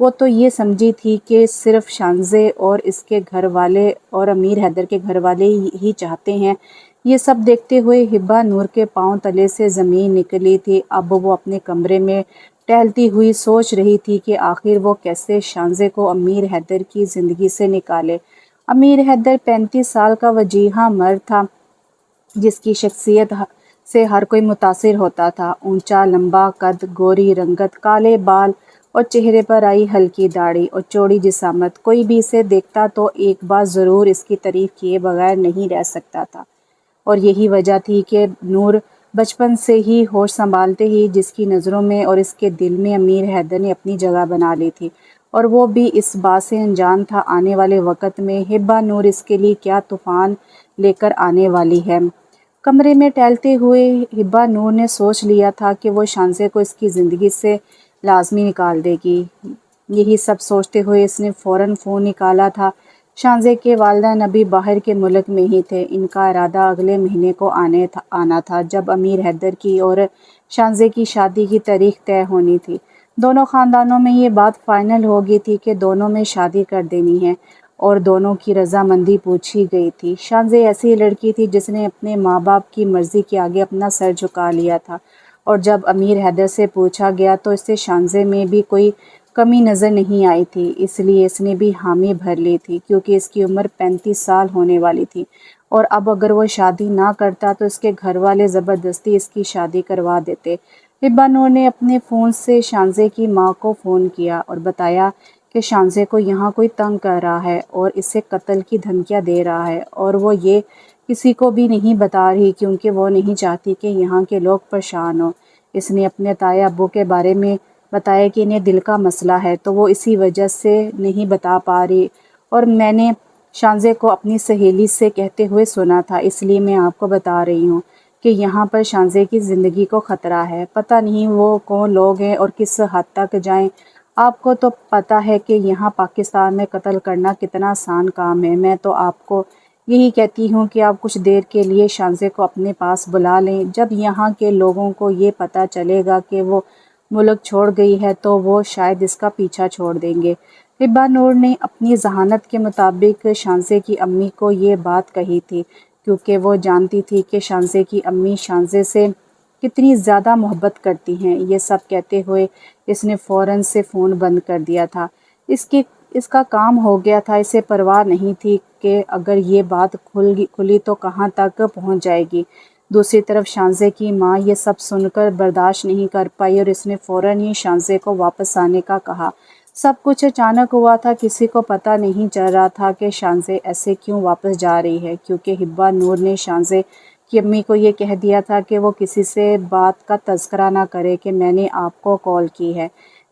وہ تو یہ سمجھی تھی کہ صرف شانزے اور اس کے گھر والے اور امیر حیدر کے گھر والے ہی چاہتے ہیں۔ یہ سب دیکھتے ہوئے ہبہ نور کے پاؤں تلے سے زمین نکلی تھی۔ اب وہ اپنے کمرے میں ٹہلتی ہوئی سوچ رہی تھی کہ آخر وہ کیسے شانزے کو امیر حیدر کی زندگی سے نکالے۔ امیر حیدر 35 سال کا وجیہہ مرد تھا، جس کی شخصیت سے ہر کوئی متاثر ہوتا تھا۔ اونچا لمبا قد، گوری رنگت، کالے بال اور چہرے پر آئی ہلکی داڑھی اور چوڑی جسامت۔ کوئی بھی اسے دیکھتا تو ایک بار ضرور اس کی تعریف کیے بغیر نہیں رہ سکتا تھا، اور یہی وجہ تھی کہ نور بچپن سے ہی ہوش سنبھالتے ہی جس کی نظروں میں اور اس کے دل میں امیر حیدر نے اپنی جگہ بنا لی تھی، اور وہ بھی اس بات سے انجان تھا آنے والے وقت میں ہبہ نور اس کے لیے کیا طوفان لے کر آنے والی ہے۔ کمرے میں ٹہلتے ہوئے ہبہ نور نے سوچ لیا تھا کہ وہ شانزے کو اس کی زندگی سے لازمی نکال دے گی۔ یہی سب سوچتے ہوئے اس نے فوراً فون نکالا تھا۔ شانزے کے والدین ابھی باہر کے ملک میں ہی تھے۔ ان کا ارادہ اگلے مہینے کو آنا تھا، جب امیر حیدر کی اور شانزے کی شادی کی تاریخ طے ہونی تھی۔ دونوں خاندانوں میں یہ بات فائنل ہو گئی تھی کہ دونوں میں شادی کر دینی ہے، اور دونوں کی رضامندی پوچھی گئی تھی۔ شانزے ایسی لڑکی تھی جس نے اپنے ماں باپ کی مرضی کے آگے اپنا سر جھکا لیا تھا، اور جب امیر حیدر سے پوچھا گیا تو اسے شانزے میں بھی کوئی کمی نظر نہیں آئی تھی، اس لیے اس نے بھی حامی بھر لی تھی، کیونکہ اس کی عمر 35 سال ہونے والی تھی، اور اب اگر وہ شادی نہ کرتا تو اس کے گھر والے زبردستی اس کی شادی کروا دیتے۔ ہبہ نور نے اپنے فون سے شانزے کی ماں کو فون کیا اور بتایا کہ شانزے کو یہاں کوئی تنگ کر رہا ہے اور اسے قتل کی دھمکیاں دے رہا ہے، اور وہ یہ کسی کو بھی نہیں بتا رہی کیونکہ وہ نہیں چاہتی کہ یہاں کے لوگ پریشان ہوں۔ اس نے اپنے تایا ابو کے بارے میں بتایا کہ انہیں دل کا مسئلہ ہے، تو وہ اسی وجہ سے نہیں بتا پا رہی، اور میں نے شانزے کو اپنی سہیلی سے کہتے ہوئے سنا تھا، اس لیے میں آپ کو بتا رہی ہوں کہ یہاں پر شانزے کی زندگی کو خطرہ ہے۔ پتہ نہیں وہ کون لوگ ہیں اور کس حد تک جائیں۔ آپ کو تو پتہ ہے کہ یہاں پاکستان میں قتل کرنا کتنا آسان کام ہے۔ میں تو آپ کو یہی کہتی ہوں کہ آپ کچھ دیر کے لیے شانزے کو اپنے پاس بلا لیں۔ جب یہاں کے لوگوں کو یہ پتہ چلے گا کہ وہ ملک چھوڑ گئی ہے تو وہ شاید اس کا پیچھا چھوڑ دیں گے۔ ہبہ نور نے اپنی ذہانت کے مطابق شانزے کی امی کو یہ بات کہی تھی، کیونکہ وہ جانتی تھی کہ شانزے کی امی شانزے سے کتنی زیادہ محبت کرتی ہیں۔ یہ سب کہتے ہوئے اس نے فوراً سے فون بند کر دیا تھا۔ اس کا کام ہو گیا تھا، اسے پرواہ نہیں تھی کہ اگر یہ بات کھلی تو کہاں تک پہنچ جائے گی۔ دوسری طرف شانزے کی ماں یہ سب سن کر برداشت نہیں کر پائی، اور اس نے فوراً ہی شانزے کو واپس آنے کا کہا۔ سب کچھ اچانک ہوا تھا، کسی کو پتہ نہیں چل رہا تھا کہ شانزے ایسے کیوں واپس جا رہی ہے، کیونکہ ہبہ نور نے شانزے کی امی کو یہ کہہ دیا تھا کہ وہ کسی سے بات کا تذکرہ نہ کرے کہ میں نے آپ کو کال کی ہے،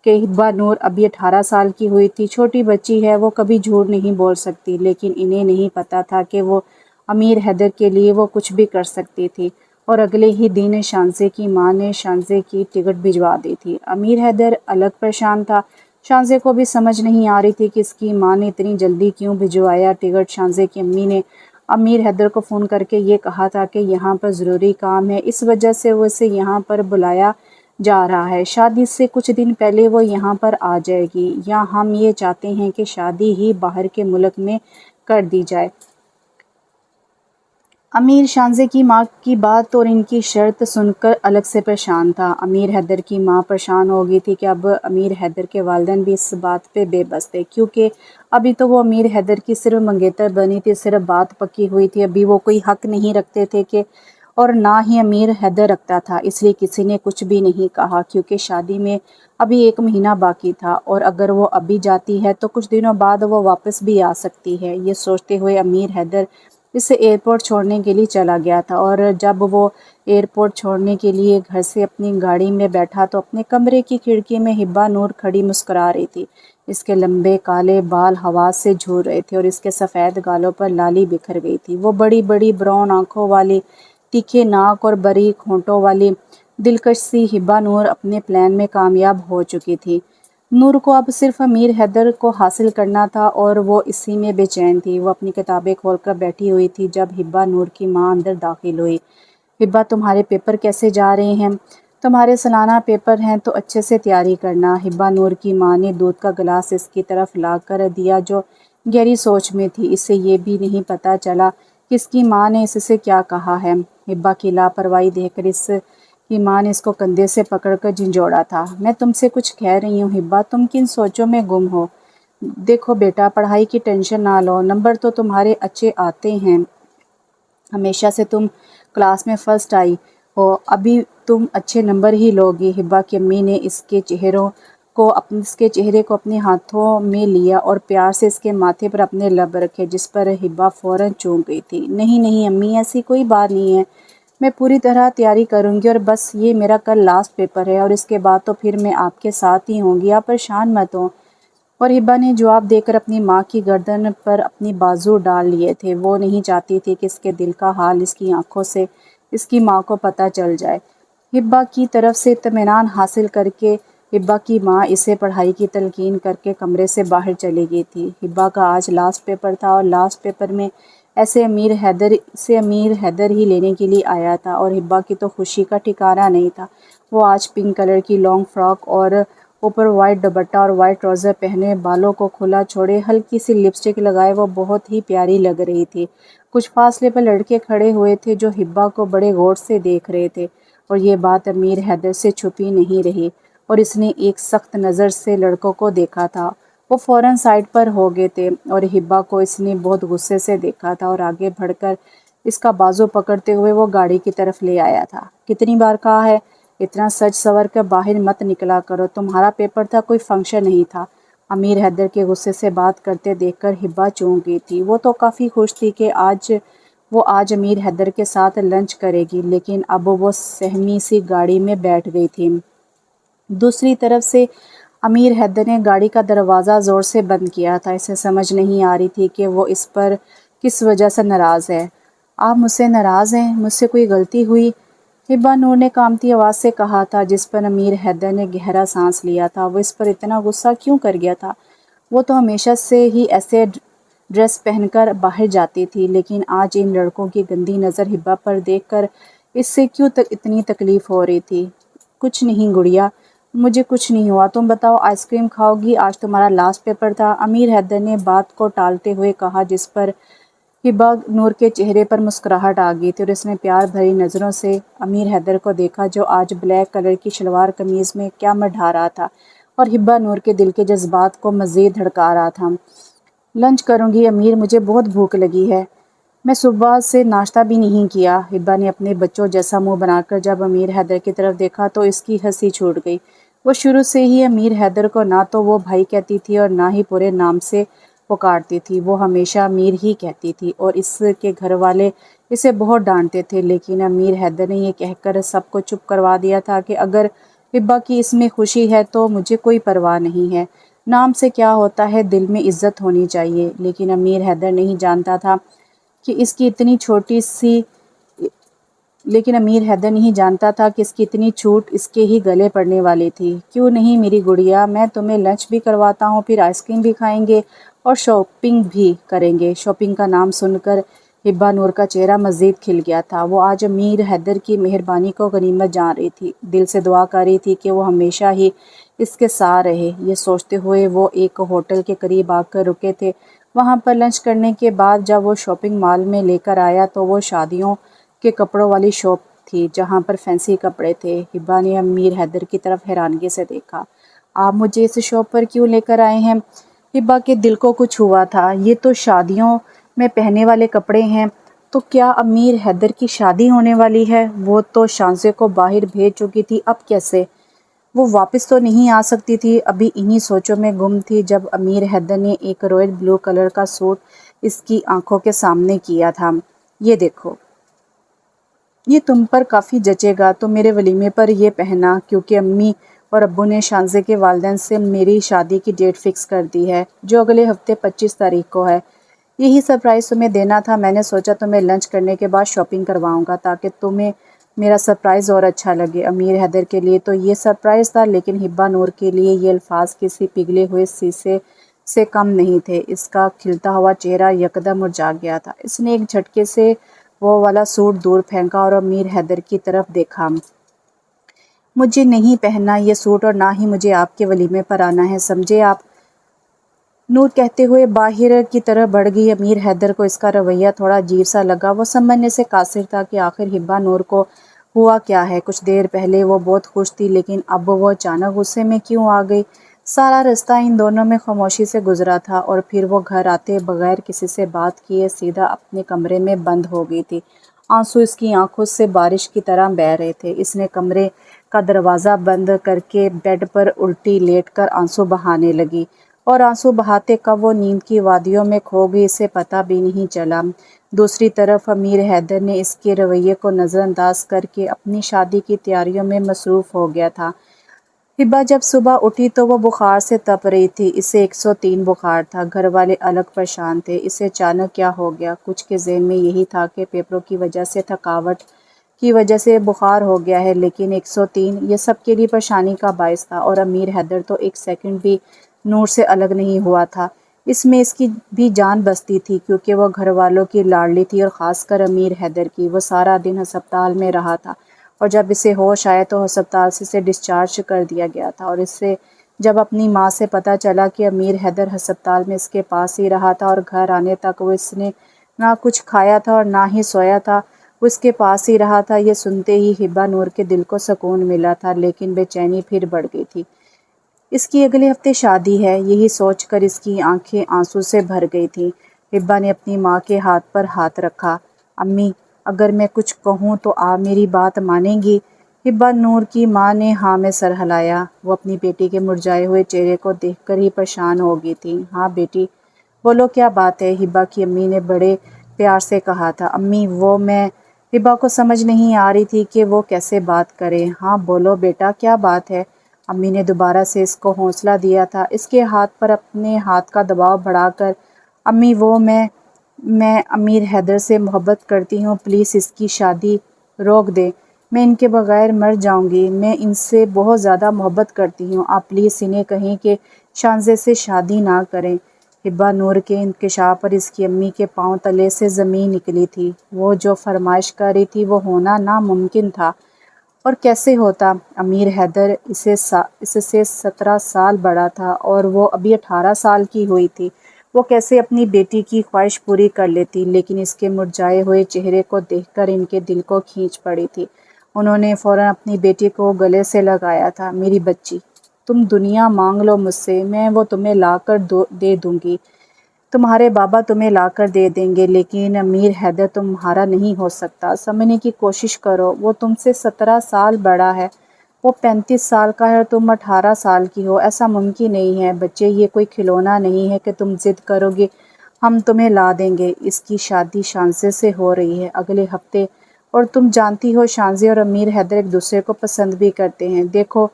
کہ ہبہ نور ابھی 18 سال کی ہوئی تھی، چھوٹی بچی ہے، وہ کبھی جھوٹ نہیں بول سکتی، لیکن انہیں نہیں پتہ تھا کہ وہ امیر حیدر کے لیے وہ کچھ بھی کر سکتی تھی، اور اگلے ہی دن شانزے کی ماں نے شانزے کی ٹکٹ بھجوا دی تھی۔ امیر حیدر الگ پریشان تھا۔ شانزے کو بھی سمجھ نہیں آ رہی تھی کہ اس کی ماں نے اتنی جلدی کیوں بھجوایا ٹکٹ۔ شانزے کی امی نے امیر حیدر کو فون کر کے یہ کہا تھا کہ یہاں پر ضروری کام ہے، اس وجہ سے وہ اسے یہاں پر بلایا جا رہا ہے۔ شادی سے کچھ دن پہلے وہ یہاں پر آ جائے گی، یا ہم یہ چاہتے ہیں کہ شادی ہی باہر کے ملک میں کر دی جائے۔ امیر شانزے کی ماں کی بات اور ان کی شرط سن کر الگ سے پریشان تھا۔ امیر حیدر کی ماں پریشان ہو گئی تھی کہ اب امیر حیدر کے والدین بھی اس بات پہ بے بس تھے، کیونکہ ابھی تو وہ امیر حیدر کی صرف منگیتر بنی تھی، صرف بات پکی ہوئی تھی، ابھی وہ کوئی حق نہیں رکھتے تھے کہ، اور نہ ہی امیر حیدر رکھتا تھا، اس لیے کسی نے کچھ بھی نہیں کہا، کیونکہ شادی میں ابھی 1 مہینہ باقی تھا، اور اگر وہ ابھی جاتی ہے تو کچھ دنوں بعد وہ واپس بھی آ سکتی ہے۔ یہ سوچتے ہوئے امیر حیدر اسے ایئرپورٹ چھوڑنے کے لیے چلا گیا تھا، اور جب وہ ایئرپورٹ چھوڑنے کے لیے گھر سے اپنی گاڑی میں بیٹھا تو اپنے کمرے کی کھڑکی میں ہبہ نور کھڑی مسکرا رہی تھی۔ اس کے لمبے کالے بال ہوا سے جھول رہے تھے، اور اس کے سفید گالوں پر لالی بکھر گئی تھی۔ وہ بڑی بڑی براؤن آنکھوں والی، تیکھے ناک اور باریک ہونٹوں والی دلکش سی ہبہ نور اپنے پلان میں کامیاب ہو چکی تھی۔ نور کو اب صرف امیر حیدر کو حاصل کرنا تھا، اور وہ اسی میں بے چین تھی۔ وہ اپنی کتابیں کھول کر بیٹھی ہوئی تھی جب ہبہ نور کی ماں اندر داخل ہوئی۔ ہبہ، تمہارے پیپر کیسے جا رہے ہیں؟ تمہارے سالانہ پیپر ہیں تو اچھے سے تیاری کرنا۔ ہبا نور کی ماں نے دودھ کا گلاس اس کی طرف لا کر دیا جو گہری سوچ میں تھی۔ اسے یہ بھی نہیں پتہ چلا کہ اس کی ماں نے اس سے کیا کہا ہے۔ ہبا کی لاپرواہی دیکھ کر اس کی ماں نے اس کو کندھے سے پکڑ کر جھنجھوڑا تھا۔ میں تم سے کچھ کہہ رہی ہوں ہبا، تم کن سوچوں میں گم ہو؟ دیکھو بیٹا، پڑھائی کی ٹینشن نہ لو، نمبر تو تمہارے اچھے آتے ہیں، ہمیشہ سے تم کلاس میں فرسٹ آئی ہو، ابھی تم اچھے نمبر ہی لوگی۔ ہبا کی امی نے اس کے چہرے کو اپنے ہاتھوں میں لیا اور پیار سے اس کے ماتھے پر اپنے لب رکھے، جس پر ہبا فوراً چونک گئی تھی۔ نہیں نہیں امی، ایسی کوئی بات نہیں ہے، میں پوری طرح تیاری کروں گی، اور بس یہ میرا کل لاسٹ پیپر ہے اور اس کے بعد تو پھر میں آپ کے ساتھ ہی ہوں گی، آپ پریشان مت ہوں۔ اور ہبا نے جواب دے کر اپنی ماں کی گردن پر اپنی بازو ڈال لیے تھے۔ وہ نہیں چاہتی تھی کہ اس کے دل کا حال اس کی آنکھوں سے اس کی ماں کو پتہ چل جائے۔ ہبا کی طرف سے اطمینان حاصل کر کے ہبا کی ماں اسے پڑھائی کی تلقین کر کے کمرے سے باہر چلی گئی تھی۔ ہبا کا آج لاسٹ پیپر تھا اور لاسٹ پیپر میں امیر حیدر ہی لینے کے لیے آیا تھا، اور ہبا کی تو خوشی کا ٹھکانہ نہیں تھا۔ وہ آج پنک کلر کی لانگ فراک اور اوپر وائٹ دوپٹہ اور وائٹ ٹراؤزر پہنے، بالوں کو کھلا چھوڑے، ہلکی سی لپسٹک لگائے وہ بہت ہی پیاری لگ رہی تھی۔ کچھ فاصلے پر لڑکے کھڑے ہوئے تھے جو ہبا کو بڑے غور سے دیکھ رہے تھے، اور یہ بات امیر حیدر سے چھپی نہیں رہی، اور اس نے ایک سخت نظر سے لڑکوں کو دیکھا تھا۔ وہ فوراً سائڈ پر ہو گئے تھے، اور ہبا کو اس نے بہت غصے سے دیکھا تھا اور آگے بڑھ کر اس کا بازو پکڑتے ہوئے وہ گاڑی کی طرف لے آیا تھا۔ کتنی بار کہا ہے، اتنا سج سور کر باہر مت نکلا کرو، تمہارا پیپر تھا، کوئی فنکشن نہیں تھا۔ امیر حیدر کے غصے سے بات کرتے دیکھ کر ہبا چونک گئی تھی۔ وہ تو کافی خوش تھی کہ وہ آج امیر حیدر کے ساتھ لنچ کرے گی، لیکن اب وہ سہمی سی گاڑی میں بیٹھ گئی تھی۔ دوسری طرف سے امیر حیدر نے گاڑی کا دروازہ زور سے بند کیا تھا۔ اسے سمجھ نہیں آ رہی تھی کہ وہ اس پر کس وجہ سے ناراض ہے۔ آپ مجھ سے ناراض ہیں؟ مجھ سے کوئی غلطی ہوئی؟ ہبا نور نے کانپتی آواز سے کہا تھا، جس پر امیر حیدر نے گہرا سانس لیا تھا۔ وہ اس پر اتنا غصہ کیوں کر گیا تھا؟ وہ تو ہمیشہ سے ہی ایسے ڈریس پہن کر باہر جاتی تھی، لیکن آج ان لڑکوں کی گندی نظر ہبا پر دیکھ کر اس سے کیوں اتنی تکلیف ہو رہی تھی؟ کچھ نہیں گڑیا، مجھے کچھ نہیں ہوا، تم بتاؤ آئس کریم کھاؤ گی؟ آج تمہارا لاسٹ پیپر تھا، امیر حیدر نے بات کو ٹالتے ہوئے کہا، جس پر ہبا نور کے چہرے پر مسکراہٹ آ گئی تھی، اور اس نے پیار بھری نظروں سے امیر حیدر کو دیکھا جو آج بلیک کلر کی شلوار قمیض میں کیا ڈھا رہا تھا، اور ہبا نور کے دل کے جذبات کو مزید دھڑکا رہا تھا۔ لنچ کروں گی امیر، مجھے بہت بھوک لگی ہے، میں صبح سے ناشتہ بھی نہیں کیا۔ ہبا نے اپنے بچوں جیسا منہ بنا کر جب امیر حیدر کی طرف دیکھا تو اس کی ہنسی چھوٹ گئی۔ وہ شروع سے ہی امیر حیدر کو نہ تو وہ بھائی کہتی تھی اور نہ ہی پورے نام سے پکارتی تھی، وہ ہمیشہ امیر ہی کہتی تھی، اور اس کے گھر والے اسے بہت ڈانٹتے تھے، لیکن امیر حیدر نے یہ کہہ کر سب کو چپ کروا دیا تھا کہ اگر ہبا کی اس میں خوشی ہے تو مجھے کوئی پرواہ نہیں ہے، نام سے کیا ہوتا ہے، دل میں عزت ہونی چاہیے۔ لیکن امیر حیدر نہیں جانتا تھا کہ اس کی اتنی چھوٹ اس کے ہی گلے پڑنے والی تھی۔ کیوں نہیں میری گڑیا، میں تمہیں لنچ بھی کرواتا ہوں، پھر آئس کریم بھی کھائیں گے اور شاپنگ بھی کریں گے۔ شاپنگ کا نام سن کر ہبا نور کا چہرہ مزید کھل گیا تھا۔ وہ آج امیر حیدر کی مہربانی کو غنیمت جان رہی تھی، دل سے دعا کر رہی تھی کہ وہ ہمیشہ ہی اس کے ساتھ رہے۔ یہ سوچتے ہوئے وہ ایک ہوٹل کے قریب آ کر رکے تھے۔ وہاں پر لنچ کرنے کے بعد جب وہ شاپنگ مال میں لے کر آیا تو وہ شادیوں کے کپڑوں والی شاپ تھی جہاں پر فینسی کپڑے تھے۔ ہبا نے امیر حیدر کی طرف حیرانگی سے دیکھا۔ آپ مجھے اس شاپ پر کیوں لے کر آئے ہیں؟ ہبا کے دل کو کچھ ہوا تھا۔ یہ تو شادیوں میں پہننے والے کپڑے ہیں۔ تو کیا امیر حیدر کی شادی ہونے والی ہے؟ وہ تو شانزے کو باہر بھیج چکی تھی، اب کیسے؟ وہ واپس تو نہیں آ سکتی تھی۔ ابھی انہی سوچوں میں گم تھی جب امیر حیدر نے ایک رائل بلو کلر کا سوٹ اس کی آنکھوں کے سامنے کیا تھا۔ یہ دیکھو، یہ تم پر کافی جچے گا، تم میرے ولیمے پر یہ پہننا، کیونکہ امی اور ابو نے شانزے کے والدین سے میری شادی کی ڈیٹ فکس کر دی ہے، جو اگلے ہفتے 25 تاریخ کو ہے۔ یہی سرپرائز تمہیں دینا تھا۔ میں نے سوچا تمہیں لنچ کرنے کے بعد شاپنگ کرواؤں گا تاکہ تمہیں میرا سرپرائز اور اچھا لگے۔ امیر حیدر کے لیے تو یہ سرپرائز تھا، لیکن ہبا نور کے لیے یہ الفاظ کسی پگھلے ہوئے شیشے سے کم نہیں تھے۔ اس کا کھلتا ہوا چہرہ یکدم مرجھا گیا تھا۔ اس نے ایک جھٹکے سے وہ والا سوٹ دور پھینکا اور امیر حیدر کی طرف دیکھا۔ مجھے نہیں پہننا یہ سوٹ اور نہ ہی مجھے آپ کے ولیمے پر آنا ہے، سمجھے آپ؟ نور کہتے ہوئے باہر کی طرف بڑھ گئی۔ امیر حیدر کو اس کا رویہ تھوڑا عجیب سا لگا۔ وہ سمجھنے سے قاصر تھا کہ آخر ہبا نور کو ہوا کیا ہے۔ کچھ دیر پہلے وہ بہت خوش تھی، لیکن اب وہ اچانک غصے میں کیوں آ گئی؟ سارا رستہ ان دونوں میں خاموشی سے گزرا تھا، اور پھر وہ گھر آتے بغیر کسی سے بات کیے سیدھا اپنے کمرے میں بند ہو گئی تھی۔ آنسو اس کی آنکھوں سے بارش کی طرح بہہ رہے تھے۔ اس نے کمرے کا دروازہ بند کر کے بیڈ پر الٹی لیٹ کر آنسو بہانے لگی، اور آنسو بہاتے کب وہ نیند کی وادیوں میں کھو گئی اسے پتہ بھی نہیں چلا۔ دوسری طرف امیر حیدر نے اس کے رویے کو نظر انداز کر کے اپنی شادی کی تیاریوں میں مصروف ہو گیا تھا۔ ہبا جب صبح اٹھی تو وہ بخار سے تپ رہی تھی۔ اسے 103 بخار تھا۔ گھر والے الگ پریشان تھے۔ اسے اچانک کیا ہو گیا؟ کچھ کے ذہن میں یہی تھا کہ پیپروں کی وجہ سے، تھکاوٹ کی وجہ سے بخار ہو گیا ہے، لیکن 103 یہ سب کے لیے پریشانی کا باعث تھا، اور امیر حیدر تو ایک سیکنڈ بھی نور سے الگ نہیں ہوا تھا۔ اس میں اس کی بھی جان بستی تھی، کیونکہ وہ گھر والوں کی لاڈلی تھی، اور خاص کر امیر حیدر کی۔ وہ سارا دن ہسپتال میں رہا تھا، اور جب اسے ہوش آئے تو ہسپتال سے اسے ڈسچارج کر دیا گیا تھا، اور اسے جب اپنی ماں سے پتہ چلا کہ امیر حیدر ہسپتال میں اس کے پاس ہی رہا تھا، اور گھر آنے تک وہ اس نے نہ کچھ کھایا تھا اور نہ ہی سویا تھا، وہ اس کے پاس ہی رہا تھا، یہ سنتے ہی ہبا نور کے دل کو سکون ملا تھا، لیکن بے چینی پھر بڑھ گئی تھی۔ اس کی اگلے ہفتے شادی ہے، یہی سوچ کر اس کی آنکھیں آنسو سے بھر گئی تھیں۔ ہبا نے اپنی ماں کے ہاتھ پر ہاتھ رکھا۔ امی، اگر میں کچھ کہوں تو آپ میری بات مانیں گی؟ ہبا نور کی ماں نے ہاں میں سر ہلایا۔ وہ اپنی بیٹی کے مرجھائے ہوئے چہرے کو دیکھ کر ہی پریشان ہو گئی تھی۔ ہاں بیٹی، بولو کیا بات ہے؟ ہبا کی امی نے بڑے پیار سے کہا تھا۔ امی وہ میں ہبا کو سمجھ نہیں آ رہی تھی کہ وہ کیسے بات کرے۔ ہاں بولو بیٹا، کیا بات ہے؟ امی نے دوبارہ سے اس کو حوصلہ دیا تھا، اس کے ہاتھ پر اپنے ہاتھ کا دباؤ بڑھا کر۔ امی وہ میں امیر حیدر سے محبت کرتی ہوں، پلیز اس کی شادی روک دیں، میں ان کے بغیر مر جاؤں گی، میں ان سے بہت زیادہ محبت کرتی ہوں، آپ پلیز انہیں کہیں کہ شانزے سے شادی نہ کریں۔ ہبا نور کے انکشاف پر اس کی امی کے پاؤں تلے سے زمین نکلی تھی۔ وہ جو فرمائش کر رہی تھی وہ ہونا ناممکن تھا، اور کیسے ہوتا؟ امیر حیدر اس سے 17 سال بڑا تھا، اور وہ ابھی 18 سال کی ہوئی تھی۔ وہ کیسے اپنی بیٹی کی خواہش پوری کر لیتی؟ لیکن اس کے مرجھائے ہوئے چہرے کو دیکھ کر ان کے دل کو کھینچ پڑی تھی۔ انہوں نے فوراً اپنی بیٹی کو گلے سے لگایا تھا۔ میری بچی، تم دنیا مانگ لو مجھ سے، میں وہ تمہیں لا کر دے دوں گی، تمہارے بابا تمہیں لا کر دے دیں گے، لیکن امیر حیدر تمہارا نہیں ہو سکتا۔ سمجھنے کی کوشش کرو، وہ تم سے 17 سال بڑا ہے، وہ 35 سال کا ہے اور تم 18 سال کی ہو، ایسا ممکن نہیں ہے۔ بچے، یہ کوئی کھلونا نہیں ہے کہ تم ضد کرو گے ہم تمہیں لا دیں گے۔ اس کی شادی شانزے سے ہو رہی ہے اگلے ہفتے، اور تم جانتی ہو شانزے اور امیر حیدر ایک دوسرے کو پسند بھی کرتے ہیں۔ دیکھو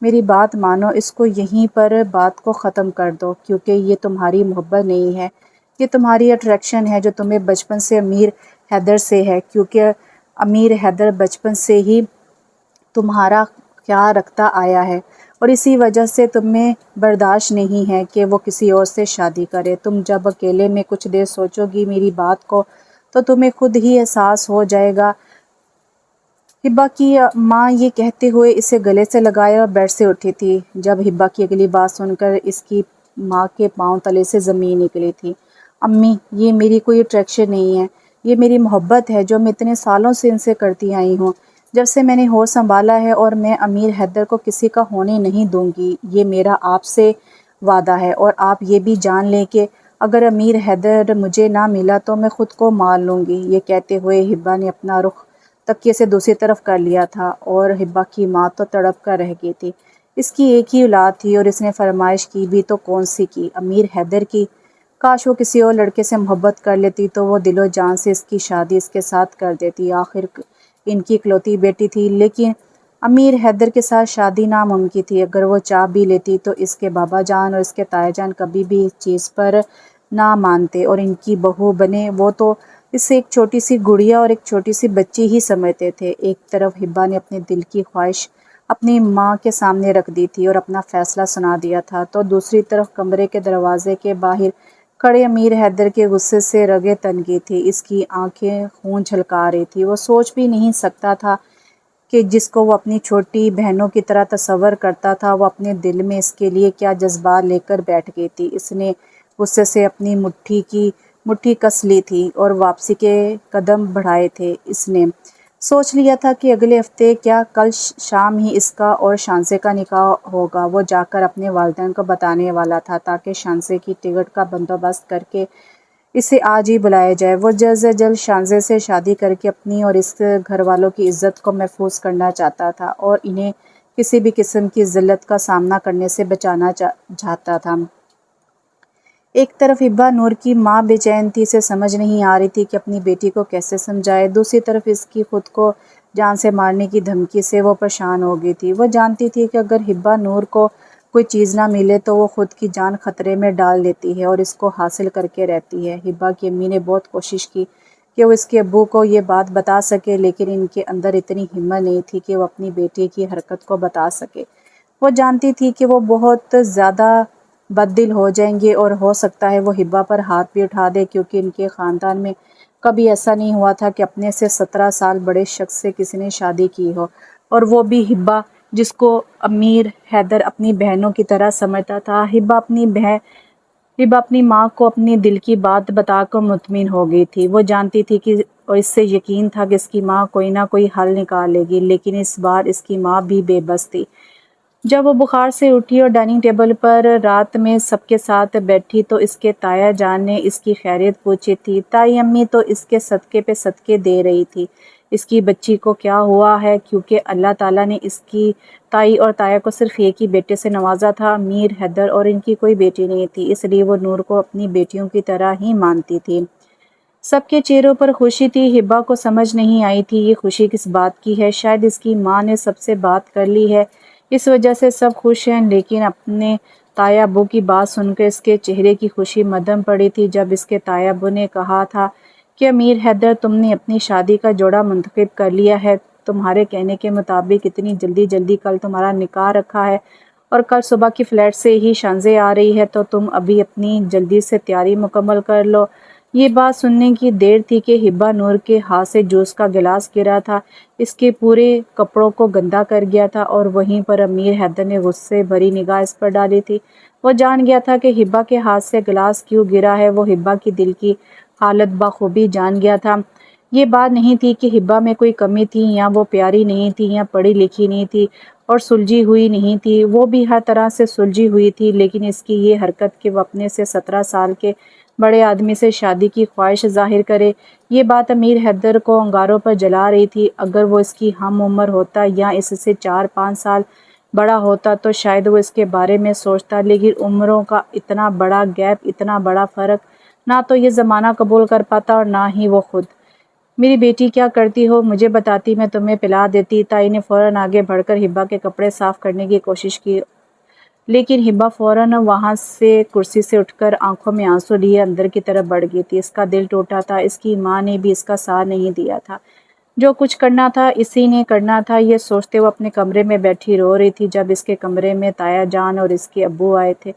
میری بات مانو، اس کو یہیں پر بات کو ختم کر دو، کیونکہ یہ تمہاری محبت نہیں ہے، یہ تمہاری اٹریکشن ہے جو تمہیں بچپن سے امیر حیدر سے ہے، کیونکہ امیر حیدر بچپن سے ہی تمہارا خیال رکھتا آیا ہے، اور اسی وجہ سے تمہیں برداشت نہیں ہے کہ وہ کسی اور سے شادی کرے۔ تم جب اکیلے میں کچھ دیر سوچو گی میری بات کو تو تمہیں خود ہی احساس ہو جائے گا۔ ہبا کی ماں یہ کہتے ہوئے اسے گلے سے لگائے اور بیڈ سے اٹھی تھی، جب ہبا کی اگلی بات سن کر اس کی ماں کے پاؤں تلے سے زمین نکلی تھی۔ امی، یہ میری کوئی اٹریکشن نہیں ہے، یہ میری محبت ہے جو میں اتنے سالوں سے ان سے کرتی آئی ہوں، جب سے میں نے ہوش سنبھالا ہے، اور میں امیر حیدر کو کسی کا ہونے نہیں دوں گی، یہ میرا آپ سے وعدہ ہے، اور آپ یہ بھی جان لیں کہ اگر امیر حیدر مجھے نہ ملا تو میں خود کو مار لوں گی۔ یہ کہتے ہوئے ہبا نے اپنا رخ تکیے سے دوسری طرف کر لیا تھا، اور ہبا کی ماں تو تڑپ کر رہ گئی تھی۔ اس کی ایک ہی اولاد تھی، اور اس نے فرمائش کی بھی تو کون سی کی؟ امیر حیدر کی۔ کاش وہ کسی اور لڑکے سے محبت کر لیتی تو وہ دل و جان سے اس کی شادی اس کے ساتھ کر دیتی، آخر ان کی اکلوتی بیٹی تھی، لیکن امیر حیدر کے ساتھ شادی ناممکن تھی۔ اگر وہ چاہ بھی لیتی تو اس کے بابا جان اور اس کے تایا جان کبھی بھی اس چیز پر نہ مانتے اور ان کی بہو بنے۔ وہ تو اسے ایک چھوٹی سی گڑیا اور ایک چھوٹی سی بچی ہی سمجھتے تھے۔ ایک طرف ہبا نے اپنے دل کی خواہش اپنی ماں کے سامنے رکھ دی تھی اور اپنا فیصلہ سنا دیا تھا، تو دوسری طرف کمرے کے دروازے کے باہر کھڑے امیر حیدر کے غصے سے رگیں تن گئی تھی۔ اس کی آنکھیں خون چھلکا رہی تھی۔ وہ سوچ بھی نہیں سکتا تھا کہ جس کو وہ اپنی چھوٹی بہنوں کی طرح تصور کرتا تھا، وہ اپنے دل میں اس کے لیے کیا جذبات لے کر بیٹھ گئی تھی۔ اس نے غصے سے اپنی مٹھی کس لی تھی اور واپسی کے قدم بڑھائے تھے۔ اس نے سوچ لیا تھا کہ اگلے ہفتے کیا کل شام ہی اس کا اور شانزے کا نکاح ہوگا۔ وہ جا کر اپنے والدین کو بتانے والا تھا تاکہ شانزے کی ٹکٹ کا بندوبست کر کے اسے آج ہی بلایا جائے۔ وہ جلد سے جلد شانزے سے شادی کر کے اپنی اور اس گھر والوں کی عزت کو محفوظ کرنا چاہتا تھا اور انہیں کسی بھی قسم کی ذلت کا سامنا کرنے سے بچانا چاہتا تھا۔ ایک طرف ہبہ نور کی ماں بے چین تھی، اسے سمجھ نہیں آ رہی تھی کہ اپنی بیٹی کو کیسے سمجھائے۔ دوسری طرف اس کی خود کو جان سے مارنے کی دھمکی سے وہ پریشان ہو گئی تھی۔ وہ جانتی تھی کہ اگر ہبہ نور کو کوئی چیز نہ ملے تو وہ خود کی جان خطرے میں ڈال دیتی ہے اور اس کو حاصل کر کے رہتی ہے۔ ہبہ کی امی نے بہت کوشش کی کہ وہ اس کے ابو کو یہ بات بتا سکے، لیکن ان کے اندر اتنی ہمت نہیں تھی کہ وہ اپنی بیٹی کی حرکت کو بتا سکے۔ وہ جانتی تھی کہ وہ بہت زیادہ بد دل ہو جائیں گے اور ہو سکتا ہے وہ ہبہ پر ہاتھ بھی اٹھا دے، کیونکہ ان کے خاندان میں کبھی ایسا نہیں ہوا تھا کہ اپنے سے 17 سال بڑے شخص سے کسی نے شادی کی ہو، اور وہ بھی ہبہ جس کو امیر حیدر اپنی بہنوں کی طرح سمجھتا تھا۔ ہبہ اپنی ماں کو اپنی دل کی بات بتا کر مطمئن ہو گئی تھی۔ وہ جانتی تھی کہ اور اس سے یقین تھا کہ اس کی ماں کوئی نہ کوئی حل نکال لے گی، لیکن اس بار اس کی ماں بھی بے بس تھی۔ جب وہ بخار سے اٹھی اور ڈائننگ ٹیبل پر رات میں سب کے ساتھ بیٹھی تو اس کے تایا جان نے اس کی خیریت پوچھی تھی۔ تائی امی تو اس کے صدقے پہ صدقے دے رہی تھی، اس کی بچی کو کیا ہوا ہے، کیونکہ اللہ تعالیٰ نے اس کی تائی اور تایا کو صرف ایک ہی بیٹے سے نوازا تھا، امیر حیدر، اور ان کی کوئی بیٹی نہیں تھی، اس لیے وہ نور کو اپنی بیٹیوں کی طرح ہی مانتی تھی۔ سب کے چہروں پر خوشی تھی۔ ہبہ کو سمجھ نہیں آئی تھی یہ خوشی کس بات کی ہے۔ شاید اس کی ماں نے سب سے بات کر لی ہے، اس وجہ سے سب خوش ہیں، لیکن اپنے تایا ابو کی بات سن کر اس کے چہرے کی خوشی مدھم پڑی تھی۔ جب اس کے تایا ابو نے کہا تھا کہ امیر حیدر، تم نے اپنی شادی کا جوڑا منتخب کر لیا ہے، تمہارے کہنے کے مطابق اتنی جلدی کل تمہارا نکاح رکھا ہے اور کل صبح کی فلائٹ سے ہی شانزے آ رہی ہے، تو تم ابھی اپنی جلدی سے تیاری مکمل کر لو۔ یہ بات سننے کی دیر تھی کہ ہبہ نور کے ہاتھ سے جوس کا گلاس گرا تھا، اس کے پورے کپڑوں کو گندا کر گیا تھا، اور وہیں پر امیر حیدر نے غصے بھری نگاہ اس پر ڈالی تھی۔ وہ جان گیا تھا کہ ہبہ کے ہاتھ سے گلاس کیوں گرا ہے، وہ ہبہ کی دل کی حالت بخوبی جان گیا تھا۔ یہ بات نہیں تھی کہ ہبہ میں کوئی کمی تھی، یا وہ پیاری نہیں تھی، یا پڑھی لکھی نہیں تھی اور سلجھی ہوئی نہیں تھی، وہ بھی ہر طرح سے سلجھی ہوئی تھی، لیکن اس کی یہ حرکت کہ وہ اپنے سے 17 سال کے بڑے آدمی سے شادی کی خواہش ظاہر کرے، یہ بات امیر حیدر کو انگاروں پر جلا رہی تھی۔ اگر وہ اس کی ہم عمر ہوتا یا اس سے 4-5 سال بڑا ہوتا تو شاید وہ اس کے بارے میں سوچتا، لیکن عمروں کا اتنا بڑا گیپ، اتنا بڑا فرق نہ تو یہ زمانہ قبول کر پاتا اور نہ ہی وہ خود۔ میری بیٹی کیا کرتی ہو، مجھے بتاتی، میں تمہیں پلا دیتی۔ تائی نے فوراً آگے بڑھ کر ہبہ کے کپڑے صاف کرنے کی کوشش کی، لیکن ہبہ فوراً وہاں سے کرسی سے اٹھ کر آنکھوں میں آنسو لیے اندر کی طرف بڑھ گئی تھی۔ اس کا دل ٹوٹا تھا، اس کی ماں نے بھی اس کا ساتھ نہیں دیا تھا، جو کچھ کرنا تھا اسی نے کرنا تھا، یہ سوچتے وہ اپنے کمرے میں بیٹھی رو رہی تھی جب اس کے کمرے میں تایا جان اور اس کے ابو آئے تھے،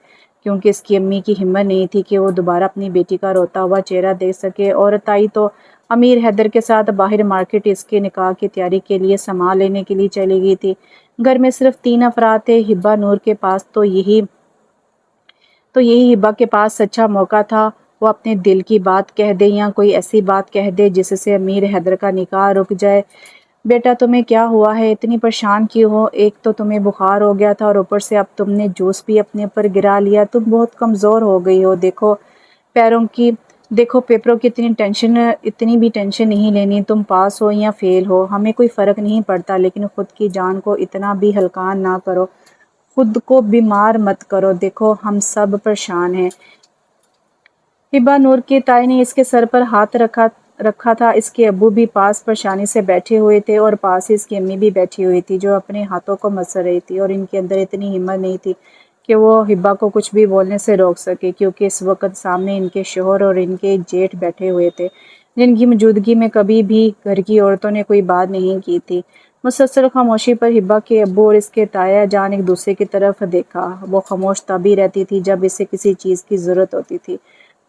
کیونکہ اس کی امی کی ہمت نہیں تھی کہ وہ دوبارہ اپنی بیٹی کا روتا ہوا چہرہ دیکھ سکے، اور تائی تو امیر حیدر کے ساتھ باہر مارکیٹ اس کے نکاح کی تیاری کے لیے سامان لینے کے لیے چلی گئی تھی۔ گھر میں صرف 3 افراد تھے، ہبہ نور کے پاس تو یہی ہبہ کے پاس سچا موقع تھا، وہ اپنے دل کی بات کہہ دے یا کوئی ایسی بات کہہ دے جس سے امیر حیدر کا نکاح رک جائے۔ بیٹا تمہیں کیا ہوا ہے، اتنی پریشان کیوں ہو، ایک تو تمہیں بخار ہو گیا تھا اور اوپر سے اب تم نے جوس بھی اپنے اوپر گرا لیا، تم بہت کمزور ہو گئی ہو، دیکھو پیپروں کی اتنی بھی ٹینشن نہیں لینی، تم پاس ہو یا فیل ہو ہمیں کوئی فرق نہیں پڑتا، لیکن خود کی جان کو اتنا بھی ہلکان نہ کرو، خود کو بیمار مت کرو، دیکھو ہم سب پریشان ہیں۔ ہبہ نور کے تائی نے اس کے سر پر ہاتھ رکھا تھا، اس کے ابو بھی پاس پریشانی سے بیٹھے ہوئے تھے اور پاس ہی اس کی امی بھی بیٹھی ہوئی تھی جو اپنے ہاتھوں کو مسل رہی تھی، اور ان کے اندر اتنی ہمت نہیں تھی کہ وہ ہبہ کو کچھ بھی بولنے سے روک سکے، کیونکہ اس وقت سامنے ان کے شوہر اور ان کے جیٹھ بیٹھے ہوئے تھے جن کی موجودگی میں کبھی بھی گھر کی عورتوں نے کوئی بات نہیں کی تھی۔ مسلسل خاموشی پر ہبہ کے ابو اور اس کے تایا جان ایک دوسرے کی طرف دیکھا، وہ خاموش تبھی رہتی تھی جب اسے کسی چیز کی ضرورت ہوتی تھی،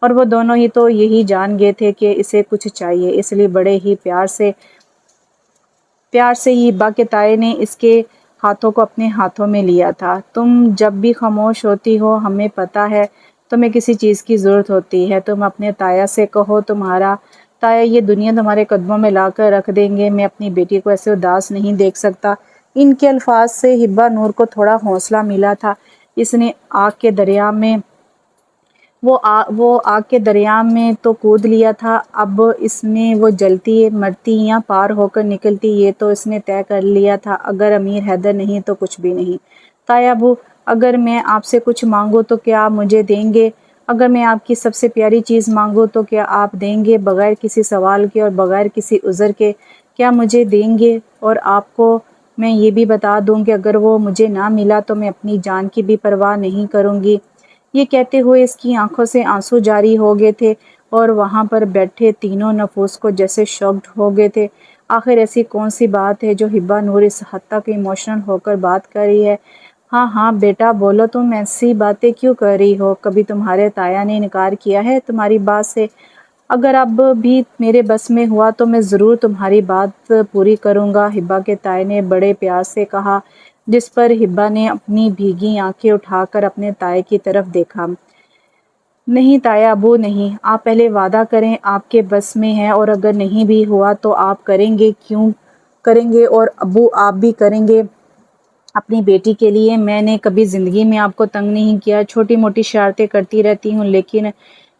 اور وہ دونوں ہی تو یہی جان گئے تھے کہ اسے کچھ چاہیے، اس لیے بڑے ہی پیار سے پیار سے ہی ہبا کے تائے نے اس کے ہاتھوں کو اپنے ہاتھوں میں لیا تھا۔ تم جب بھی خاموش ہوتی ہو ہمیں پتہ ہے تمہیں کسی چیز کی ضرورت ہوتی ہے، تم اپنے تایا سے کہو تمہارا تایا یہ دنیا تمہارے قدموں میں لا کر رکھ دیں گے، میں اپنی بیٹی کو ایسے اداس نہیں دیکھ سکتا۔ ان کے الفاظ سے ہبا نور کو تھوڑا حوصلہ ملا تھا۔ اس نے آگ کے دریا میں وہ آگ کے دریا میں تو کود لیا تھا، اب اس میں وہ جلتی مرتی یا پار ہو کر نکلتی یہ تو اس نے طے کر لیا تھا۔ اگر امیر حیدر نہیں تو کچھ بھی نہیں۔ تایا ابو، اگر میں آپ سے کچھ مانگوں تو کیا آپ مجھے دیں گے؟ اگر میں آپ کی سب سے پیاری چیز مانگوں تو کیا آپ دیں گے؟ بغیر کسی سوال کے اور بغیر کسی عذر کے کیا مجھے دیں گے؟ اور آپ کو میں یہ بھی بتا دوں کہ اگر وہ مجھے نہ ملا تو میں اپنی جان کی بھی پرواہ نہیں کروں گی۔ یہ کہتے ہوئے اس کی آنکھوں سے آنسو جاری ہو گئے تھے اور وہاں پر بیٹھے تینوں نفوس کو جیسے شاکڈ ہو گئے تھے۔ آخر ایسی کون سی بات ہے جو ہبا نور اس حد تک ایموشنل ہو کر بات کر رہی ہے؟ ہاں ہاں بیٹا بولو، تم ایسی باتیں کیوں کر رہی ہو؟ کبھی تمہارے تایا نے انکار کیا ہے تمہاری بات سے؟ اگر اب بھی میرے بس میں ہوا تو میں ضرور تمہاری بات پوری کروں گا، ہبا کے تایا نے بڑے پیار سے کہا، جس پر ہبا نے اپنی بھیگی آنکھیں اٹھا کر اپنے تایا کی طرف دیکھا۔ نہیں تایا ابو نہیں، آپ پہلے وعدہ کریں آپ کے بس میں ہے، اور اگر نہیں بھی ہوا تو آپ کریں گے، کیوں کریں گے؟ اور ابو آپ بھی کریں گے اپنی بیٹی کے لیے؟ میں نے کبھی زندگی میں آپ کو تنگ نہیں کیا، چھوٹی موٹی شرارتیں کرتی رہتی ہوں، لیکن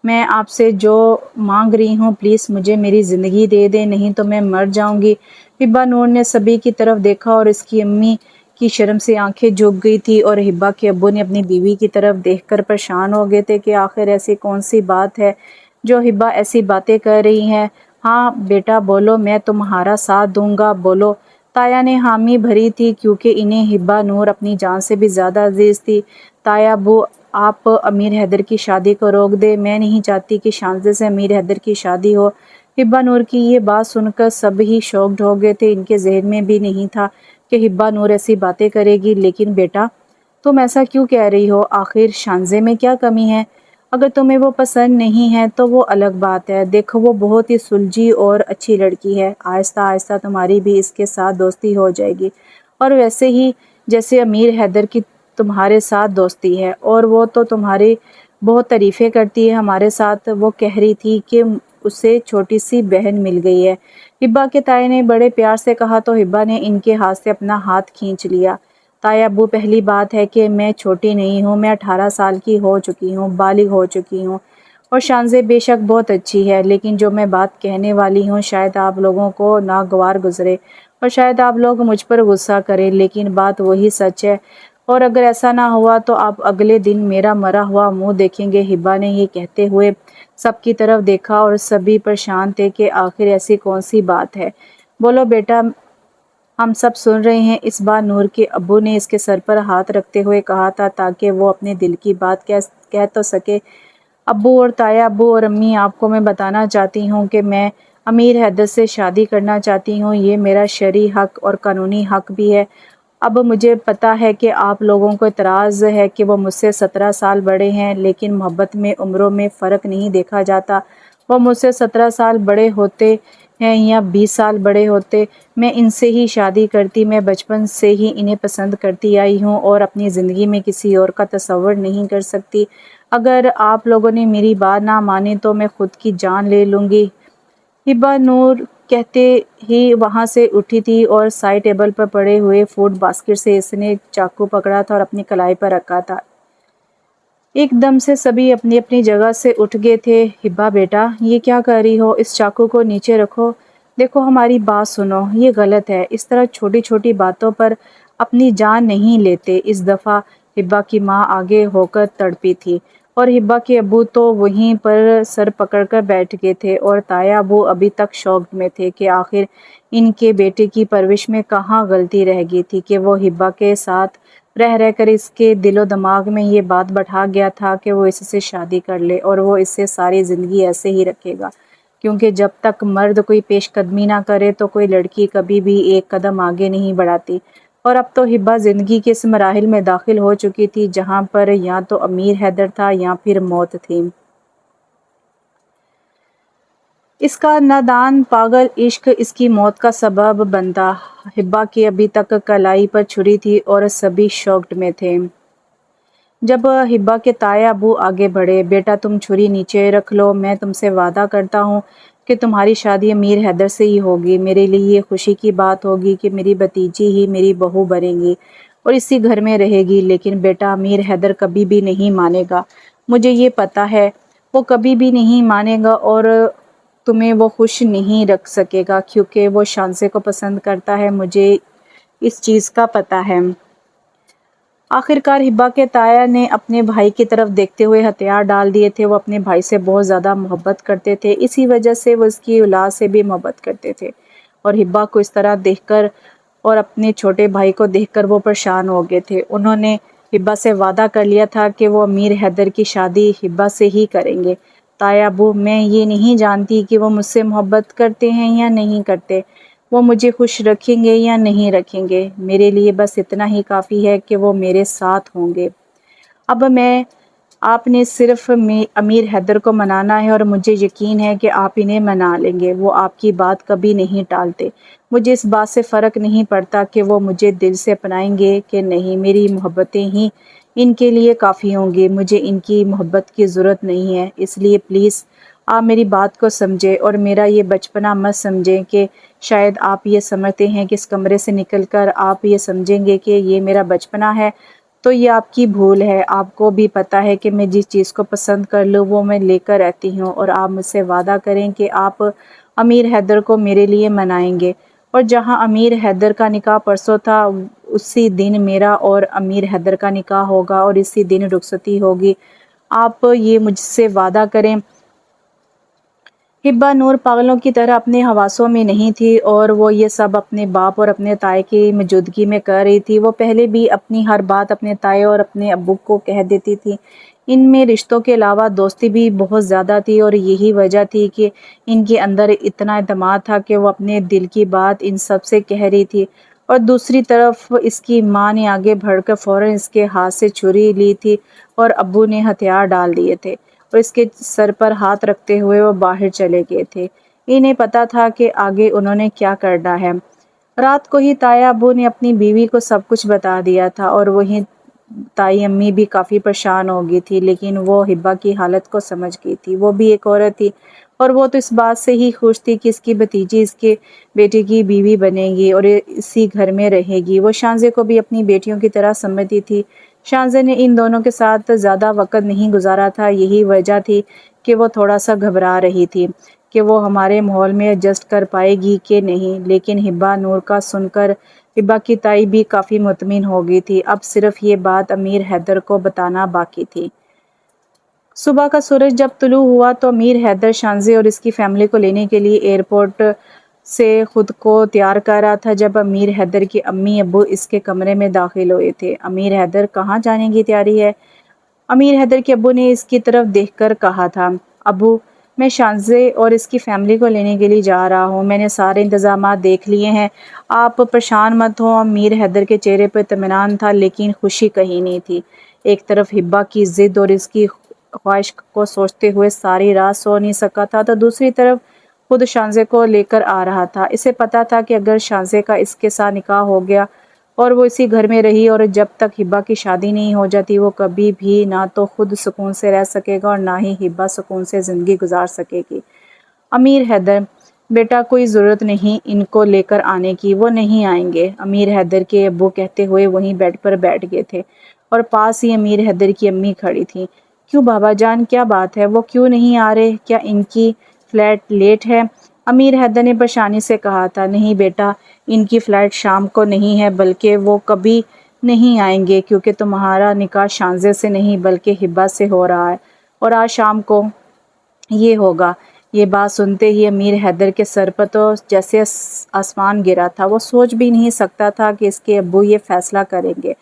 میں آپ سے جو مانگ رہی ہوں پلیز مجھے میری زندگی دے دیں، نہیں تو میں مر جاؤں گی۔ ہبا نور نے سبھی کی طرف دیکھا اور اس کی امی کی شرم سے آنکھیں جھک گئی تھی، اور ہبا کے ابو نے اپنی بیوی کی طرف دیکھ کر پریشان ہو گئے تھے کہ آخر ایسی کون سی بات ہے جو ہبا ایسی باتیں کر رہی ہے۔ ہاں بیٹا بولو، میں تمہارا ساتھ دوں گا، بولو۔ تایا نے حامی بھری تھی کیونکہ انہیں ہبا نور اپنی جان سے بھی زیادہ عزیز تھی۔ تایا ابو آپ امیر حیدر کی شادی کو روک دیں، میں نہیں چاہتی کہ شانزے سے امیر حیدر کی شادی ہو۔ ہبا نور کی یہ بات سن کر سب ہی شاکڈ ہو گئے تھے، ان کے ذہن میں بھی نہیں تھا کہ ہبا نور ایسی باتیں کرے گی۔ لیکن بیٹا تم ایسا کیوں کہہ رہی ہو؟ آخر شانزے میں کیا کمی ہے؟ اگر تمہیں وہ پسند نہیں ہے تو وہ الگ بات ہے، دیکھو وہ بہت ہی سلجھی اور اچھی لڑکی ہے، آہستہ آہستہ تمہاری بھی اس کے ساتھ دوستی ہو جائے گی، اور ویسے ہی جیسے امیر حیدر کی تمہارے ساتھ دوستی ہے، اور وہ تو تمہاری بہت تعریفیں کرتی ہے ہمارے ساتھ۔ وہ کہہ رہی تھی کہ اسے چھوٹی سی بہن مل گئی ہے، ہبا کے تایا نے بڑے پیار سے کہا تو ہبا نے ان کے ہاتھ سے اپنا ہاتھ کھینچ لیا۔ تایا ابو پہلی بات ہے کہ میں چھوٹی نہیں ہوں، میں 18 سال کی ہو چکی ہوں، بالغ ہو چکی ہوں، اور شانزے بے شک بہت اچھی ہے، لیکن جو میں بات کہنے والی ہوں شاید آپ لوگوں کو ناگوار گزرے اور شاید آپ لوگ مجھ پر غصہ کریں، لیکن بات وہی سچ ہے، اور اگر ایسا نہ ہوا تو آپ اگلے دن میرا مرا ہوا منہ دیکھیں گے۔ ہبا نے یہ کہتے ہوئے سب کی طرف دیکھا اور سبھی پریشان تھے کہ آخر ایسی کون سی بات ہے۔ بولو بیٹا، ہم سب سن رہے ہیں۔ اس بار نور کے ابو نے اس کے سر پر ہاتھ رکھتے ہوئے کہا تھا تاکہ وہ اپنے دل کی بات کہہ تو سکے۔ ابو اور تایا ابو اور امی، آپ کو میں بتانا چاہتی ہوں کہ میں امیر حیدر سے شادی کرنا چاہتی ہوں، یہ میرا شرعی حق اور قانونی حق بھی ہے۔ اب مجھے پتا ہے کہ آپ لوگوں کو اعتراض ہے کہ وہ مجھ سے 17 سال بڑے ہیں، لیکن محبت میں عمروں میں فرق نہیں دیکھا جاتا، وہ مجھ سے 17 سال بڑے ہوتے ہیں یا 20 سال بڑے ہوتے، میں ان سے ہی شادی کرتی، میں بچپن سے ہی انہیں پسند کرتی آئی ہوں اور اپنی زندگی میں کسی اور کا تصور نہیں کر سکتی۔ اگر آپ لوگوں نے میری بات نہ مانی تو میں خود کی جان لے لوں گی۔ ہبا نور کہتے ہی وہاں سے اٹھی تھی اور سائڈ ٹیبل پر پڑے ہوئے فوڈ باسکٹ سے اس نے چاقو پکڑا تھا اور اپنی کلائی پر رکھا تھا۔ ایک دم سے سبھی اپنی اپنی جگہ سے اٹھ گئے تھے۔ ہبا بیٹا یہ کیا کر رہی ہو؟ اس چاقو کو نیچے رکھو، دیکھو ہماری بات سنو، یہ غلط ہے، اس طرح چھوٹی چھوٹی باتوں پر اپنی جان نہیں لیتے۔ اس دفعہ ہبا کی ماں آگے ہو کر تڑپی تھی اور ہبا کے ابو تو وہیں پر سر پکڑ کر بیٹھ گئے تھے، اور تایا ابو ابھی تک شوق میں تھے کہ آخر ان کے بیٹے کی پرورش میں کہاں غلطی رہ گئی تھی کہ وہ ہبا کے ساتھ رہ رہ کر اس کے دل و دماغ میں یہ بات بٹھا گیا تھا کہ وہ اس سے شادی کر لے اور وہ اس سے ساری زندگی ایسے ہی رکھے گا، کیونکہ جب تک مرد کوئی پیش قدمی نہ کرے تو کوئی لڑکی کبھی بھی ایک قدم آگے نہیں بڑھاتی۔ اور اب تو ہبا زندگی کے اس مراحل میں داخل ہو چکی تھی جہاں پر یا تو امیر حیدر تھا یا پھر موت تھی۔ اس کا نادان پاگل عشق اس کی موت کا سبب بنتا۔ ہبا کی ابھی تک کلائی پر چھری تھی اور سبھی شاکڈ میں تھے۔ جب ہبا کے تایا ابو آگے بڑھے، بیٹا تم چھری نیچے رکھ لو، میں تم سے وعدہ کرتا ہوں کہ تمہاری شادی امیر حیدر سے ہی ہوگی۔ میرے لیے یہ خوشی کی بات ہوگی کہ میری بھتیجی ہی میری بہو بنے گی اور اسی گھر میں رہے گی، لیکن بیٹا امیر حیدر کبھی بھی نہیں مانے گا، مجھے یہ پتا ہے، وہ کبھی بھی نہیں مانے گا اور تمہیں وہ خوش نہیں رکھ سکے گا کیونکہ وہ شانزے کو پسند کرتا ہے، مجھے اس چیز کا پتا ہے۔ آخرکار ہبا کے تایا نے اپنے بھائی کی طرف دیکھتے ہوئے ہتھیار ڈال دیے تھے۔ وہ اپنے بھائی سے بہت زیادہ محبت کرتے تھے، اسی وجہ سے وہ اس کی اولاد سے بھی محبت کرتے تھے، اور ہبا کو اس طرح دیکھ کر اور اپنے چھوٹے بھائی کو دیکھ کر وہ پریشان ہو گئے تھے۔ انہوں نے ہبا سے وعدہ کر لیا تھا کہ وہ امیر حیدر کی شادی ہبا سے ہی کریں گے۔ تایا ابو، میں یہ نہیں جانتی کہ وہ مجھ سے محبت کرتے ہیں یا نہیں کرتے، وہ مجھے خوش رکھیں گے یا نہیں رکھیں گے، میرے لیے بس اتنا ہی کافی ہے کہ وہ میرے ساتھ ہوں گے۔ اب آپ نے صرف امیر حیدر کو منانا ہے اور مجھے یقین ہے کہ آپ انہیں منا لیں گے، وہ آپ کی بات کبھی نہیں ٹالتے۔ مجھے اس بات سے فرق نہیں پڑتا کہ وہ مجھے دل سے اپنائیں گے کہ نہیں، میری محبتیں ہی ان کے لیے کافی ہوں گی، مجھے ان کی محبت کی ضرورت نہیں ہے۔ اس لیے پلیز آپ میری بات کو سمجھیں اور میرا یہ بچپنا مت سمجھیں کہ شاید آپ یہ سمجھتے ہیں کہ اس کمرے سے نکل کر آپ یہ سمجھیں گے کہ یہ میرا بچپنا ہے، تو یہ آپ کی بھول ہے۔ آپ کو بھی پتا ہے کہ میں جس چیز کو پسند کر لوں وہ میں لے کر رہتی ہوں، اور آپ مجھ سے وعدہ کریں کہ آپ امیر حیدر کو میرے لیے منائیں گے، اور جہاں امیر حیدر کا نکاح پرسوں تھا اسی دن میرا اور امیر حیدر کا نکاح ہوگا اور اسی دن رخصتی ہوگی، آپ یہ مجھ سے وعدہ کریں۔ ہبا نور پاگلوں کی طرح اپنے حواسوں میں نہیں تھی اور وہ یہ سب اپنے باپ اور اپنے تائے کی موجودگی میں کر رہی تھی۔ وہ پہلے بھی اپنی ہر بات اپنے تائے اور اپنے ابو کو کہہ دیتی تھی۔ ان میں رشتوں کے علاوہ دوستی بھی بہت زیادہ تھی، اور یہی وجہ تھی کہ ان کے اندر اتنا اعتماد تھا کہ وہ اپنے دل کی بات ان سب سے کہہ رہی تھی، اور دوسری طرف اس کی ماں نے آگے بڑھ کر فوراً اس کے ہاتھ سے چھری لی تھی اور ابو نے ہتھیار ڈال دیے تھے اور اس کے سر پر ہاتھ رکھتے ہوئے وہ باہر چلے گئے تھے۔ انہیں پتا تھا کہ آگے انہوں نے کیا کرنا ہے۔ رات کو ہی تایا ابو نے اپنی بیوی کو سب کچھ بتا دیا تھا، اور وہیں تائی امی بھی کافی پریشان ہو گئی تھی، لیکن وہ ہبا کی حالت کو سمجھ گئی تھی۔ وہ بھی ایک عورت تھی اور وہ تو اس بات سے ہی خوش تھی کہ اس کی بھتیجی اس کے بیٹے کی بیوی بنے گی اور اسی گھر میں رہے گی۔ وہ شانزے کو بھی اپنی بیٹیوں کی طرح سمجھتی تھی۔ شانزے نے ان دونوں کے ساتھ زیادہ وقت نہیں گزارا تھا، یہی وجہ تھی کہ وہ تھوڑا سا گھبرا رہی تھی کہ وہ ہمارے ماحول میں ایڈجسٹ کر پائے گی کہ نہیں، لیکن ہبا نور کا سن کر ہبا کی تائی بھی کافی مطمئن ہو گئی تھی۔ اب صرف یہ بات امیر حیدر کو بتانا باقی تھی۔ صبح کا سورج جب طلوع ہوا تو امیر حیدر شانزے اور اس کی فیملی کو لینے کے لیے ایئرپورٹ سے خود کو تیار کر رہا تھا جب امیر حیدر کی امی ابو اس کے کمرے میں داخل ہوئے تھے۔ امیر حیدر، کہاں جانے کی تیاری ہے؟ امیر حیدر کے ابو نے اس کی طرف دیکھ کر کہا تھا۔ ابو، میں شانزے اور اس کی فیملی کو لینے کے لیے جا رہا ہوں، میں نے سارے انتظامات دیکھ لیے ہیں، آپ پریشان مت ہوں۔ امیر حیدر کے چہرے پر اطمینان تھا لیکن خوشی کہیں نہیں تھی۔ ایک طرف ہبا کی ضد اور اس کی خواہش کو سوچتے ہوئے ساری رات سو نہیں سکا تھا، تو دوسری طرف خود شانزے کو لے کر آ رہا تھا۔ اسے پتا تھا کہ اگر شانزے کا اس کے ساتھ نکاح ہو گیا اور وہ اسی گھر میں رہی اور جب تک ہبا کی شادی نہیں ہو جاتی وہ کبھی بھی نہ تو خود سکون سے رہ سکے گا اور نہ ہی ہبا سکون سے زندگی گزار سکے گی۔ امیر حیدر، بیٹا کوئی ضرورت نہیں ان کو لے کر آنے کی، وہ نہیں آئیں گے، امیر حیدر کے ابو کہتے ہوئے وہیں بیڈ پر بیٹھ گئے تھے اور پاس ہی امیر حیدر کی امی کھڑی تھیں۔ کیوں بابا جان، کیا بات ہے، وہ کیوں نہیں آ رہے؟ کیا ان کی فلائٹ لیٹ ہے؟ امیر حیدر نے پریشانی سے کہا تھا۔ نہیں بیٹا، ان کی فلائٹ شام کو نہیں ہے، بلکہ وہ کبھی نہیں آئیں گے کیونکہ تمہارا نکاح شانزے سے نہیں بلکہ ہبا سے ہو رہا ہے اور آج شام کو یہ ہوگا۔ یہ بات سنتے ہی امیر حیدر کے سر پر تو جیسے آسمان گرا تھا۔ وہ سوچ بھی نہیں سکتا تھا کہ اس کے ابو یہ فیصلہ کریں گے۔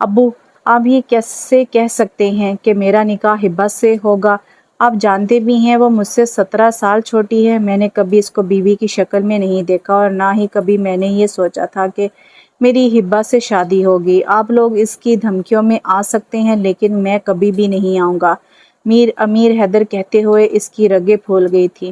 ابو، آپ یہ کیسے کہہ سکتے ہیں کہ میرا نکاح ہبا سے ہوگا؟ آپ جانتے بھی ہیں وہ مجھ سے 17 سال چھوٹی ہے، میں نے کبھی اس کو بیوی کی شکل میں نہیں دیکھا اور نہ ہی کبھی میں نے یہ سوچا تھا کہ میری ہبا سے شادی ہوگی۔ آپ لوگ اس کی دھمکیوں میں آ سکتے ہیں لیکن میں کبھی بھی نہیں آؤں گا، امیر حیدر کہتے ہوئے اس کی رگیں پھول گئی تھی۔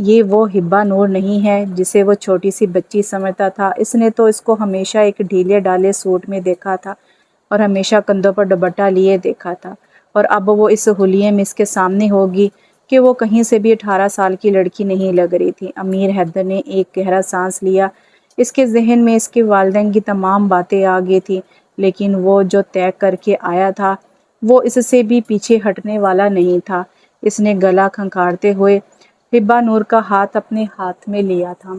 یہ وہ ہبا نور نہیں ہے جسے وہ چھوٹی سی بچی سمجھتا تھا۔ اس نے تو اس کو ہمیشہ ایک ڈھیلے ڈالے سوٹ میں دیکھا تھا اور ہمیشہ کندھوں پر دوپٹہ لیے دیکھا تھا، اور اب وہ اس حلیے میں اس کے سامنے ہوگی کہ وہ کہیں سے بھی 18 سال کی لڑکی نہیں لگ رہی تھی۔ امیر حیدر نے ایک گہرا سانس لیا۔ اس کے ذہن میں اس کے والدین کی تمام باتیں آ گئی تھیں، لیکن وہ جو طے کر کے آیا تھا وہ اس سے بھی پیچھے ہٹنے والا نہیں تھا۔ اس نے گلا کھنکھارتے ہوئے ہبا نور کا ہاتھ اپنے ہاتھ میں لیا تھا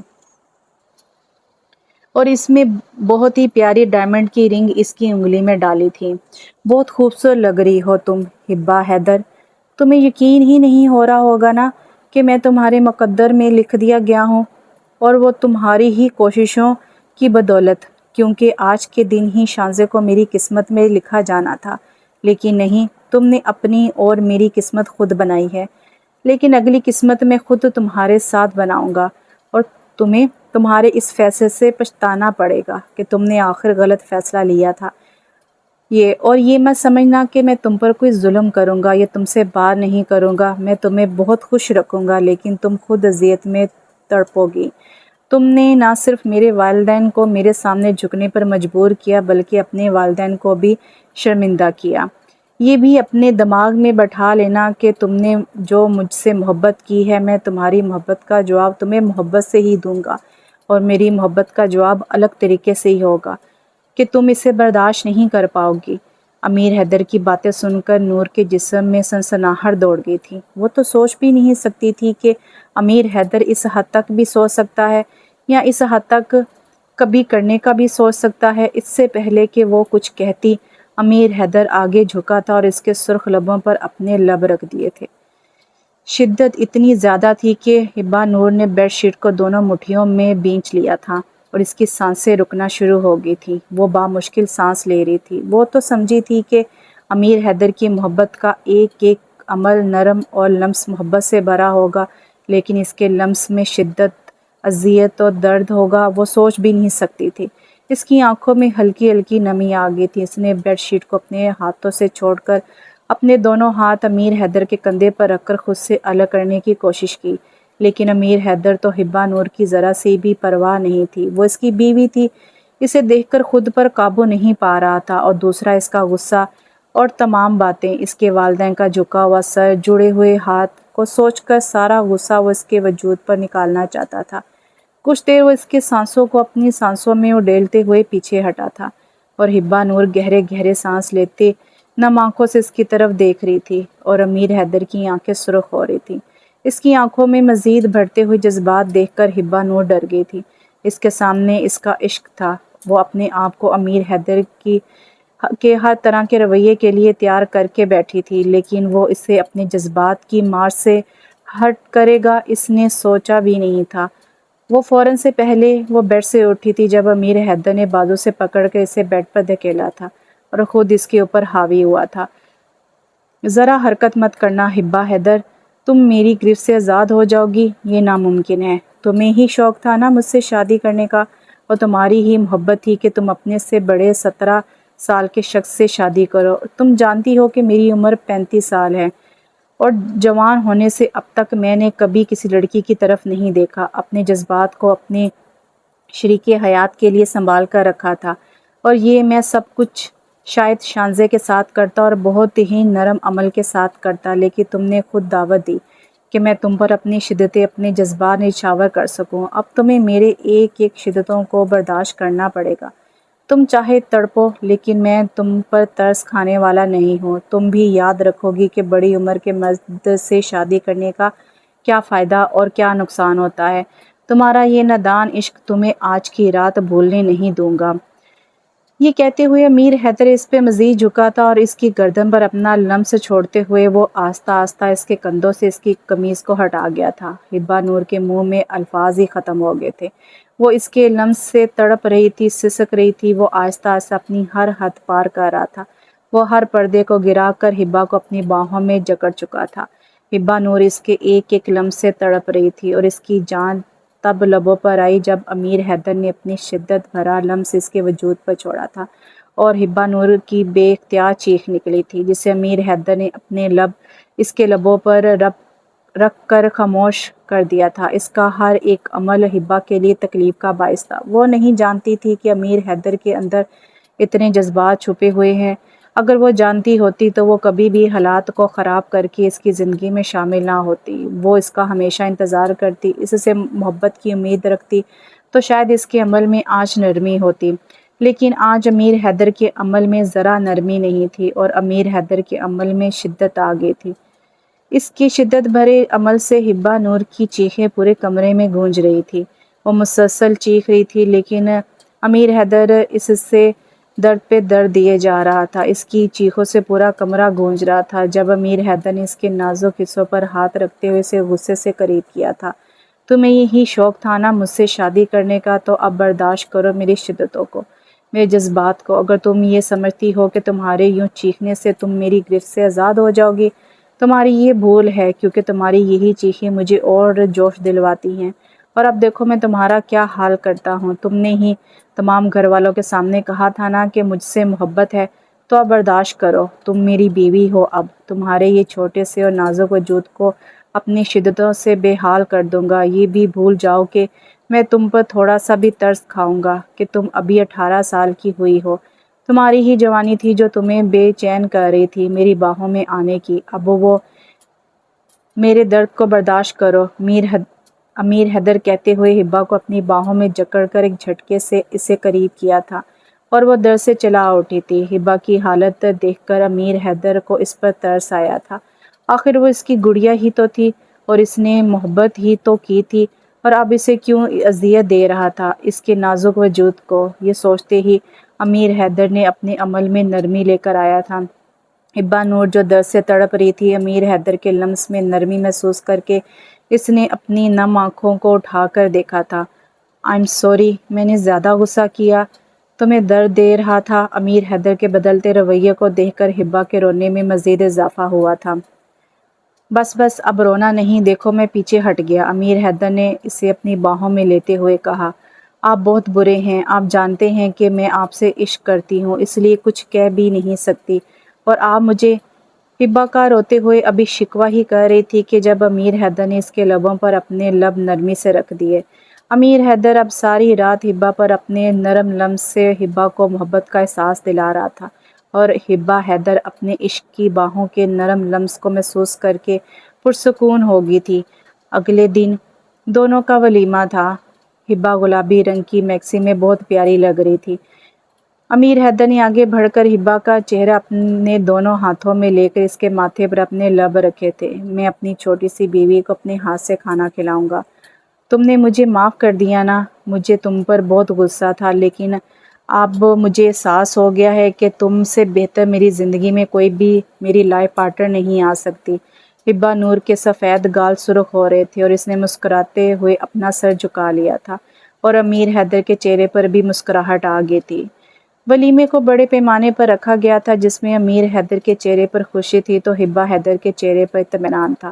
اور اس میں بہت ہی پیاری ڈائمنڈ کی رنگ اس کی انگلی میں ڈالی تھی۔ بہت خوبصورت لگ رہی ہو تم ہبا حیدر، تمہیں یقین ہی نہیں ہو رہا ہوگا نا کہ میں تمہارے مقدر میں لکھ دیا گیا ہوں، اور وہ تمہاری ہی کوششوں کی بدولت، کیونکہ آج کے دن ہی شانزے کو میری قسمت میں لکھا جانا تھا، لیکن نہیں، تم نے اپنی اور میری قسمت خود بنائی ہے۔ لیکن اگلی قسمت میں خود تمہارے ساتھ بناؤں گا، اور تمہیں تمہارے اس فیصلے سے پچھتانا پڑے گا کہ تم نے آخر غلط فیصلہ لیا تھا۔ یہ مت سمجھنا کہ میں تم پر کوئی ظلم کروں گا یا تم سے بات نہیں کروں گا۔ میں تمہیں بہت خوش رکھوں گا، لیکن تم خود اذیت میں تڑپو گی۔ تم نے نہ صرف میرے والدین کو میرے سامنے جھکنے پر مجبور کیا، بلکہ اپنے والدین کو بھی شرمندہ کیا۔ یہ بھی اپنے دماغ میں بٹھا لینا کہ تم نے جو مجھ سے محبت کی ہے، میں تمہاری محبت کا جواب تمہیں محبت سے ہی دوں گا، اور میری محبت کا جواب الگ طریقے سے ہی ہوگا کہ تم اسے برداشت نہیں کر پاؤ گی۔ امیر حیدر کی باتیں سن کر نور کے جسم میں سنسناہٹ دوڑ گئی تھی۔ وہ تو سوچ بھی نہیں سکتی تھی کہ امیر حیدر اس حد تک بھی سوچ سکتا ہے، یا اس حد تک کبھی کرنے کا بھی سوچ سکتا ہے۔ اس سے پہلے کہ وہ کچھ کہتی، امیر حیدر آگے جھکا تھا اور اس کے سرخ لبوں پر اپنے لب رکھ دیے تھے۔ شدت اتنی زیادہ تھی کہ ہبا نور نے بیڈ شیٹ کو دونوں مٹھیوں میں بھینچ لیا تھا اور اس کی سانسیں رکنا شروع ہو گئی تھیں۔ وہ بامشکل سانس لے رہی تھی۔ وہ تو سمجھی تھی کہ امیر حیدر کی محبت کا ایک ایک عمل نرم اور لمس محبت سے بھرا ہوگا، لیکن اس کے لمس میں شدت، اذیت اور درد ہوگا، وہ سوچ بھی نہیں سکتی تھی۔ اس کی آنکھوں میں ہلکی ہلکی نمی آ گئی تھی۔ اس نے بیڈ شیٹ کو اپنے ہاتھوں سے چھوڑ کر اپنے دونوں ہاتھ امیر حیدر کے کندھے پر رکھ کر خود سے الگ کرنے کی کوشش کی، لیکن امیر حیدر تو ہبا نور کی ذرا سی بھی پرواہ نہیں تھی۔ وہ اس کی بیوی تھی، اسے دیکھ کر خود پر قابو نہیں پا رہا تھا، اور دوسرا اس کا غصہ اور تمام باتیں، اس کے والدین کا جھکا ہوا سر، جڑے ہوئے ہاتھ کو سوچ کر سارا غصہ وہ اس کے وجود پر نکالنا چاہتا تھا۔ کچھ دیر وہ اس کے سانسوں کو اپنی سانسوں میں اڈیلتے ہوئے پیچھے ہٹا تھا، اور ہبا نور گہرے گہرے سانس لیتے نم آنکھوں سے اس کی طرف دیکھ رہی تھی، اور امیر حیدر کی آنکھیں سرخ ہو رہی تھیں۔ اس کی آنکھوں میں مزید بڑھتے ہوئے جذبات دیکھ کر ہبا نور ڈر گئی تھی۔ اس کے سامنے اس کا عشق تھا۔ وہ اپنے آپ کو امیر حیدر کے ہر طرح کے رویے کے لیے تیار کر کے بیٹھی تھی، لیکن وہ اسے اپنے جذبات کی مار سے ہرٹ کرے گا اس نے سوچا بھی نہیں تھا۔ وہ فوراً سے پہلے وہ بیڈ سے اٹھی تھی جب امیر حیدر نے بازو سے پکڑ کر اسے بیڈ پر دھکیلا تھا اور خود اس کے اوپر حاوی ہوا تھا۔ ذرا حرکت مت کرنا ہبا حیدر، تم میری گرفت سے آزاد ہو جاؤ گی، یہ ناممکن ہے۔ تمہیں ہی شوق تھا نا مجھ سے شادی کرنے کا، اور تمہاری ہی محبت تھی کہ تم اپنے سے بڑے 17 سال کے شخص سے شادی کرو۔ تم جانتی ہو کہ میری عمر 35 سال ہے، اور جوان ہونے سے اب تک میں نے کبھی کسی لڑکی کی طرف نہیں دیکھا۔ اپنے جذبات کو اپنے شریک حیات کے لیے سنبھال کر رکھا تھا، اور یہ میں سب کچھ شاید شانزے کے ساتھ کرتا اور بہت ہی نرم عمل کے ساتھ کرتا، لیکن تم نے خود دعوت دی کہ میں تم پر اپنی شدتیں، اپنے جذبات نچھاور کر سکوں۔ اب تمہیں میرے ایک ایک شدتوں کو برداشت کرنا پڑے گا۔ تم چاہے تڑپو، لیکن میں تم پر ترس کھانے والا نہیں ہوں۔ تم بھی یاد رکھو گی کہ بڑی عمر کے مرد سے شادی کرنے کا کیا فائدہ اور کیا نقصان ہوتا ہے۔ تمہارا یہ نادان عشق تمہیں آج کی رات بھولنے نہیں دوں گا۔ یہ کہتے ہوئے امیر حیدر اس پہ مزید جھکا تھا، اور اس کی گردن پر اپنا لمس چھوڑتے ہوئے وہ آہستہ آہستہ اس کے کندھوں سے اس کی قمیض کو ہٹا گیا تھا۔ ہبا نور کے منہ میں الفاظ ہی ختم ہو گئے تھے۔ وہ اس کے لمس سے تڑپ رہی تھی، سسک رہی تھی۔ وہ آہستہ آہستہ اپنی ہر حد پار کر رہا تھا۔ وہ ہر پردے کو گرا کر ہبا کو اپنی باہوں میں جکڑ چکا تھا۔ ہبا نور اس کے ایک ایک لمس سے تڑپ رہی تھی، اور اس کی جان تب لبوں پر آئی جب امیر حیدر نے اپنی شدت بھرا لمس اس کے وجود پر چھوڑا تھا، اور ہبا نور کی بے اختیار چیخ نکلی تھی، جسے امیر حیدر نے اپنے لب اس کے لبوں پر رکھ کر خاموش کر دیا تھا۔ اس کا ہر ایک عمل حبا کے لیے تکلیف کا باعث تھا۔ وہ نہیں جانتی تھی کہ امیر حیدر کے اندر اتنے جذبات چھپے ہوئے ہیں۔ اگر وہ جانتی ہوتی تو وہ کبھی بھی حالات کو خراب کر کے اس کی زندگی میں شامل نہ ہوتی۔ وہ اس کا ہمیشہ انتظار کرتی، اس سے محبت کی امید رکھتی تو شاید اس کے عمل میں آج نرمی ہوتی۔ لیکن آج امیر حیدر کے عمل میں ذرا نرمی نہیں تھی اور امیر حیدر کے عمل میں شدت آ گئی تھی۔ اس کی شدت بھرے عمل سے حبا نور کی چیخیں پورے کمرے میں گونج رہی تھی۔ وہ مسلسل چیخ رہی تھی لیکن امیر حیدر اس سے درد پہ درد دیے جا رہا تھا۔ اس کی چیخوں سے پورا کمرہ گونج رہا تھا۔ جب امیر حیدر نے اس کے نازک حصوں پر ہاتھ رکھتے ہوئے اسے غصے سے قریب کیا تھا، تمہیں یہی شوق تھا نا مجھ سے شادی کرنے کا، تو اب برداشت کرو میری شدتوں کو، میرے جذبات کو۔ اگر تم یہ سمجھتی ہو کہ تمہارے یوں چیخنے سے تم میری گرفت سے آزاد ہو جاؤ گی، تمہاری یہ بھول ہے، کیونکہ تمہاری یہی چیخیں مجھے اور جوش دلواتی ہیں۔ اور اب دیکھو میں تمہارا کیا حال کرتا ہوں۔ تم نے ہی تمام گھر والوں کے سامنے کہا تھا نا کہ مجھ سے محبت ہے، تو اب برداشت کرو، تم میری بیوی ہو۔ اب تمہارے یہ چھوٹے سے اور نازک وجود کو اپنی شدتوں سے بے حال کر دوں گا۔ یہ بھی بھول جاؤ کہ میں تم پر تھوڑا سا بھی ترس کھاؤں گا کہ تم ابھی 18 سال کی ہوئی ہو۔ تمہاری ہی جوانی تھی جو تمہیں بے چین کر رہی تھی میری باہوں میں آنے کی۔ اب وہ میرے درد کو برداشت کرو۔ امیر حیدر کہتے ہوئے حبا کو اپنی باہوں میں جکڑ کر ایک جھٹکے سے اسے قریب کیا تھا اور وہ درد سے چلا اٹھی تھی۔ حبا کی حالت دیکھ کر امیر حیدر کو اس پر ترس آیا تھا۔ آخر وہ اس کی گڑیا ہی تو تھی اور اس نے محبت ہی تو کی تھی، اور اب اسے کیوں اذیت دے رہا تھا اس کے نازک وجود کو۔ یہ سوچتے ہی امیر حیدر نے اپنے عمل میں نرمی لے کر آیا تھا۔ حبا نور جو درد سے تڑپ رہی تھی، امیر حیدر کے لمس میں نرمی محسوس کر کے اس نے اپنی نم آنکھوں کو اٹھا کر دیکھا تھا۔ I'm sorry، میں نے زیادہ غصہ کیا، تمہیں درد دے رہا تھا۔ امیر حیدر کے بدلتے رویے کو دیکھ کر حبا کے رونے میں مزید اضافہ ہوا تھا۔ بس بس اب رونا نہیں، دیکھو میں پیچھے ہٹ گیا، امیر حیدر نے اسے اپنی باہوں میں لیتے ہوئے کہا۔ آپ بہت برے ہیں، آپ جانتے ہیں کہ میں آپ سے عشق کرتی ہوں، اس لیے کچھ کہہ بھی نہیں سکتی، اور آپ مجھے۔ حبا کا روتے ہوئے ابھی شکوہ ہی کر رہی تھی کہ جب امیر حیدر نے اس کے لبوں پر اپنے لب نرمی سے رکھ دیے۔ امیر حیدر اب ساری رات حبا پر اپنے نرم لمس سے حبا کو محبت کا احساس دلا رہا تھا، اور حبا حیدر اپنے عشق کی باہوں کے نرم لمس کو محسوس کر کے پرسکون ہو گئی تھی۔ اگلے دن دونوں کا ولیمہ تھا۔ حبا گلابی رنگ کی میکسی میں بہت پیاری لگ رہی تھی۔ امیر حیدر نے آگے بڑھ کر حبا کا چہرہ اپنے دونوں ہاتھوں میں لے کر اس کے ماتھے پر اپنے لب رکھے تھے۔ میں اپنی چھوٹی سی بیوی کو اپنے ہاتھ سے کھانا کھلاؤں گا، تم نے مجھے معاف کر دیا نا؟ مجھے تم پر بہت غصہ تھا، لیکن اب مجھے احساس ہو گیا ہے کہ تم سے بہتر میری زندگی میں کوئی بھی میری لائف پارٹنر نہیں آ سکتی۔ حبا نور کے سفید گال سرخ ہو رہے تھے اور اس نے مسکراتے ہوئے اپنا سر جھکا لیا تھا، اور امیر حیدر کے چہرے پر بھی مسکراہٹ آ گئی تھی۔ ولیمے کو بڑے پیمانے پر رکھا گیا تھا، جس میں امیر حیدر کے چہرے پر خوشی تھی تو حبا حیدر کے چہرے پر اطمینان تھا۔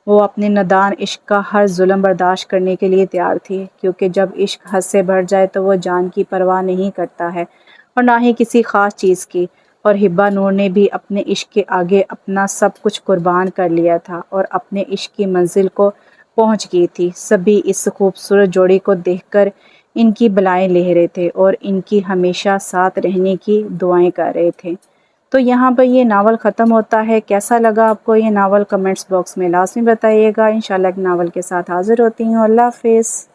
وہ اپنے نادان عشق کا ہر ظلم برداشت کرنے کے لیے تیار تھی، کیونکہ جب عشق حد سے بڑھ جائے تو وہ جان کی پرواہ نہیں کرتا ہے اور نہ ہی کسی خاص چیز کی۔ اور حبا نور نے بھی اپنے عشق کے آگے اپنا سب کچھ قربان کر لیا تھا اور اپنے عشق کی منزل کو پہنچ گئی تھی۔ سبھی اس خوبصورت جوڑی کو دیکھ کر ان کی بلائیں لے رہے تھے اور ان کی ہمیشہ ساتھ رہنے کی دعائیں کر رہے تھے۔ تو یہاں پر یہ ناول ختم ہوتا ہے۔ کیسا لگا آپ کو یہ ناول؟ کمنٹس باکس میں لازمی بتائیے گا۔ انشاءاللہ ایک ناول کے ساتھ حاضر ہوتی ہوں۔ اللہ حافظ۔